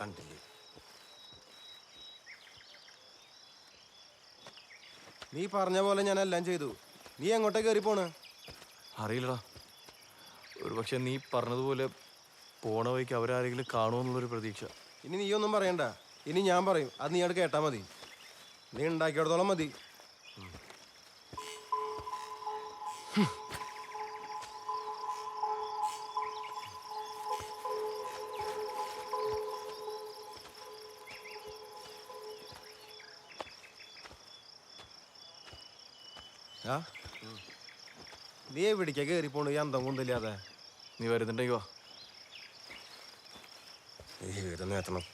കണ്ടില്ലേ? നീ പറഞ്ഞ പോലെ ഞാൻ എല്ലാം ചെയ്തു. നീ എങ്ങോട്ടാ കയറി പോണ്? അറിയില്ലടാ. ഒരുപക്ഷെ നീ പറഞ്ഞതുപോലെ പോണ വഴിക്ക് അവരാരെങ്കിലും കാണുമെന്നുള്ളൊരു പ്രതീക്ഷ. ഇനി നീ ഒന്നും പറയണ്ട. ഇനി ഞാൻ പറയും. അത് നീ അവിടെ കേട്ടാ മതി. നീ ഉണ്ടാക്കിയിടത്തോളം മതി. നീ എവിടേക്കാ കയറി പോണു ഈ അന്തം കൊണ്ടില്ലാതെ? നീ വരുന്നുണ്ടെങ്കിൽ വാ. ഏതൊന്നും എത്തണം.